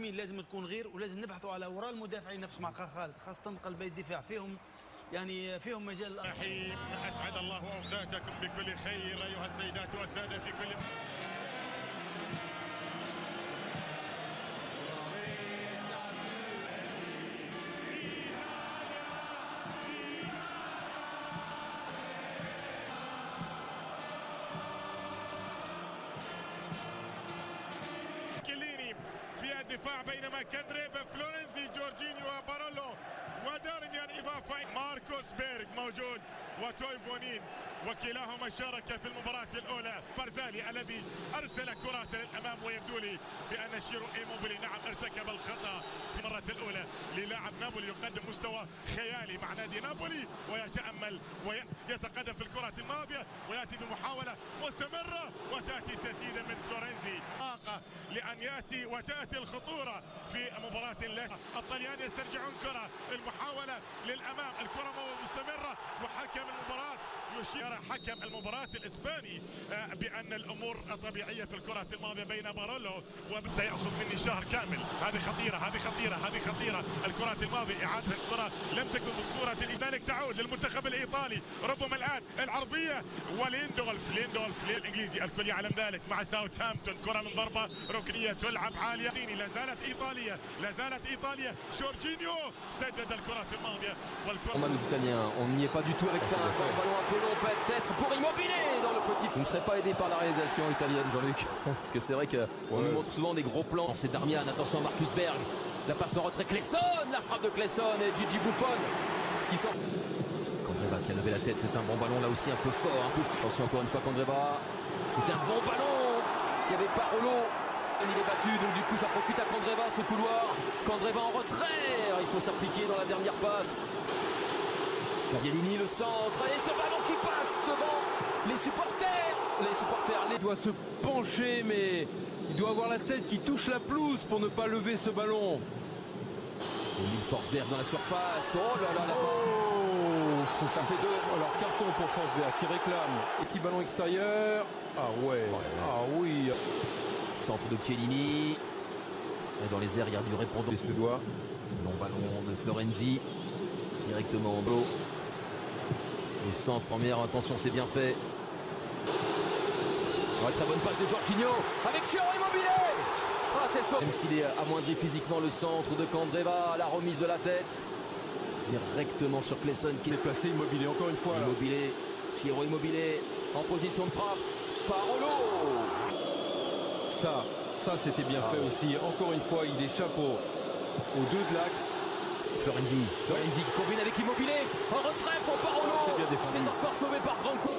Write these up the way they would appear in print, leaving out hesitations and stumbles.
لازم تكون غير، ولازم نبحثوا على وراء المدافعين نفس مع خالد، خاصة قلبي الدفاع فيهم يعني فيهم مجال. رحيم، اسعد الله اوقاتكم بكل خير ايها السيدات والساده في كل في الدفاع، بينما كندريف، فلورنزي، جورجينيو وبارولو ودارميان إضافة. ماركوس بيرغ موجود وتويفونين، وكلاهما شارك في المباراة الأولى. بارزالي الذي أرسل كرة للأمام، ويبدو لي بأن شيرو إيموبيلي نعم ارتكب الخطأ في المرة الأولى للاعب نابولي، يقدم مستوى خيالي مع نادي نابولي ويتأمل ويتقدم في الكرة الماضية، ويأتي بمحاولة مستمرة وتأتي التسديدة من فلورنزي لأن يأتي وتأتي الخطورة في مباراة الطليان. يسترجعون كرة، المحاولة للأمام، الكرة مستمرة، وحكم المباراة يشير حكم المباراة الإسباني بأن الأمور طبيعية في الكرة الماضية بين بارولو وسيأخذ مني شهر كامل. هذه خطيرة، هذه خطيرة، هذه خطيرة. الكرة الماضية إعادة الكرة لم تكن بالصورة، لذلك تعود للمنتخب الإيطالي ربما الآن العرضية، وليندولف الإنجليزي الكل يعلم ذلك مع ساوثهامبتون. كرة من ضربة ركنية تلعب عالية، لا زالت إيطاليا، لا زالت إيطاليا. جورجينيو سدد الكرة الماضية والكرة. Les Italiens, on n'y est pas du tout avec ça. Un ballon un peu long peut-être pour Immobile dans le petit. Vous ne serez pas aidé par la réalisation italienne, Jean-Luc, parce que c'est vrai qu'on nous montre souvent des gros plans. C'est Darmian, attention Marcus Berg, la passe en retrait, Clesson, la frappe de Clesson et Gigi Buffon qui sort. Candreva qui a levé la tête, c'est un bon ballon là aussi un peu fort, un peu. Attention encore une fois Candreva, c'est un bon ballon. Il y avait Parolo. Il est battu, donc du coup ça profite à Candreva ce couloir. Candreva en retrait, il faut s'appliquer dans la dernière passe. Gagliardini le centre, et ce ballon qui passe devant les supporters. Il doit se pencher, mais il doit avoir la tête qui touche la pelouse pour ne pas lever ce ballon. Emile Forsberg dans la surface, oh là là là. Oh, ça fait deux. Alors carton pour Forsberg qui réclame. Et qui ballon extérieur. Ah ouais, ah oui. Centre de Chiellini. Et dans les airs, il y a du répondant. Les Suédois. Long ballon de Florenzi. Directement en dos. Le centre, première attention, c'est bien fait. Ouais, très bonne passe de Jorginho. Avec Ciro Immobile. Ah, c'est ça. Même s'il est amoindri physiquement, le centre de Candreva. La remise de la tête. Directement sur Clesson qui est placé. Immobile, encore une fois. Immobile. Ciro Immobile. En position de frappe. Parolo. Ça c'était bien fait aussi. Encore une fois, il échappe aux deux de l'axe. Florenzi qui combine avec Immobile. En retrait pour Parolo. C'est encore sauvé par Branco.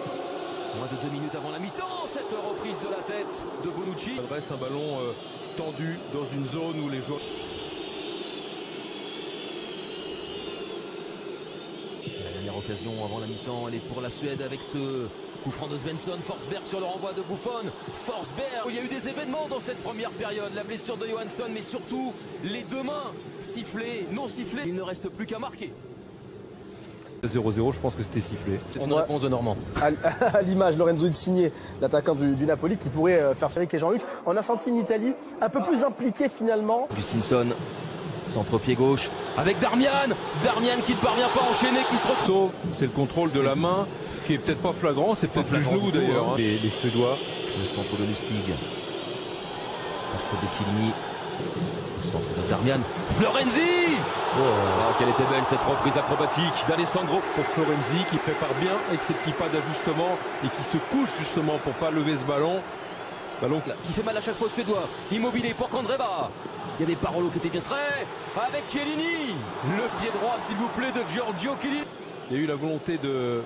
Moins de 2 minutes avant la mi-temps, cette reprise de la tête de Bonucci. Il reste un ballon tendu dans une zone où les joueurs... La dernière occasion avant la mi-temps, elle est pour la Suède avec ce coup franc de Svensson. Forsberg sur le renvoi de Buffon. Forsberg, il y a eu des événements dans cette première période. La blessure de Johansson, mais surtout les deux mains sifflées, non sifflées. Il ne reste plus qu'à marquer. 0-0, je pense que c'était sifflé. C'est une réponse de Normand. À l'image, Lorenzo Insigne, l'attaquant du Napoli, qui pourrait faire Cédric et Jean-Luc. On a senti une Italie un peu plus impliquée finalement. Augustinson, centre-pied gauche, avec Darmian qui ne parvient pas à enchaîner, qui se retrouve. C'est le contrôle de la main, qui est peut-être pas flagrant, c'est peut-être le genou d'ailleurs. Hein. Les Suédois. Le centre de Lustig. La faute de Chiellini. Le centre de Darmian. Florenzi. Oh, quelle était belle cette reprise acrobatique d'Alessandro. Pour Florenzi qui prépare bien avec ses petits pas d'ajustement et qui se couche justement pour pas lever ce ballon. Ballon qui fait mal à chaque fois aux Suédois. Immobile pour Candreva. Il y avait Parolo qui était bien strait. Avec Chiellini. Le pied droit s'il vous plaît de Giorgio Chiellini. Il y a eu la volonté de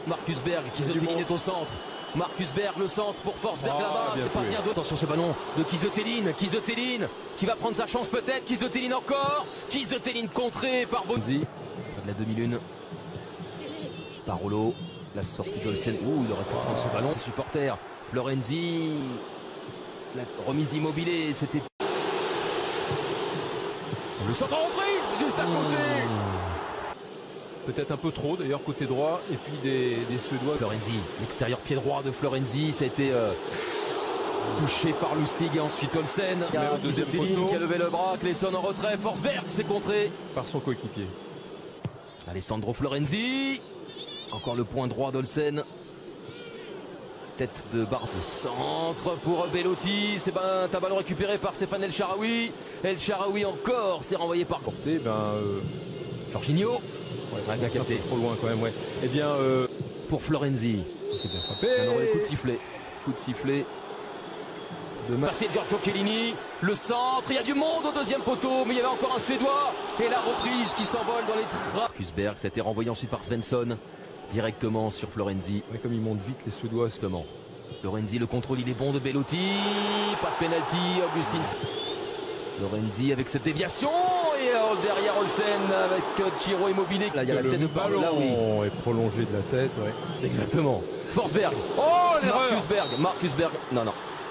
Marcus Berg. Kizotelin est au centre. Marcus Berg, le centre pour Forsberg là-bas, c'est pas bien d'autre. Attention ce ballon de Kizotelin qui va prendre sa chance peut-être. Kizotelin encore. Kizotelin contré par Bonzi. De la demi-lune. Parolo, la sortie d'Olsen. Il aurait pu prendre ce ballon. Supporter, Florenzi. La remise d'Immobile, c'était... Le centre en reprise, juste à côté. Peut-être un peu trop d'ailleurs côté droit et puis des Suédois. Florenzi, l'extérieur pied droit de Florenzi, ça a été Touché par Lustig et ensuite Olsen. Il y a deuxième Céline poteau. qui a levé le bras. Clesson en retrait. Forsberg s'est contré. Par son coéquipier. Alessandro Florenzi. Encore le point droit d'Olsen. Tête de barre de centre pour Belotti. C'est un ballon récupéré par Stéphane El Shaarawy. El Shaarawy encore. C'est renvoyé par Porté, Jorginho. ouais, bien c'est un capté. peu trop loin quand même, ouais. Eh bien, Pour Florenzi. c'est bien frappé. Alors, les coups de sifflet. Coup de sifflet. Passé de Giorgio Chiellini, le centre, il y a du monde au deuxième poteau, mais il y avait encore un Suédois, et la reprise qui s'envole dans les trappes. Marcus Berg, ça a été renvoyé ensuite par Svensson, directement sur Florenzi. Ouais, comme ils montent vite les Suédois. Justement, Florenzi, le contrôle, il est bon de Belotti, pas de penalty, Augustin. Florenzi avec cette déviation, et derrière Olsen avec Ciro Immobile. Là, il y a la Le tête de ballon là, oui. est prolongé de la tête, ouais. Exactement. Forsberg. Oh, l'erreur. Marcus Berg. Non.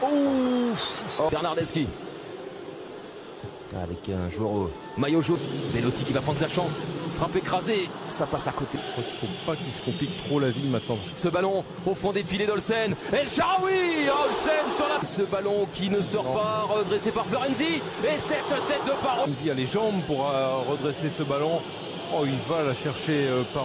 Oh, Bernardeschi. Avec un joueur au maillot jaune. Belotti qui va prendre sa chance. Frappe écrasée. Ça passe à côté. Je crois qu'il ne faut pas qu'il se complique trop la vie maintenant. Ce ballon au fond des filets d'Olsen. El Shaarawy. Olsen sur la... Ce ballon qui ne sort pas. Redressé par Florenzi. Et cette tête de parole. Il a les jambes pour redresser ce ballon. Oh, il va la chercher par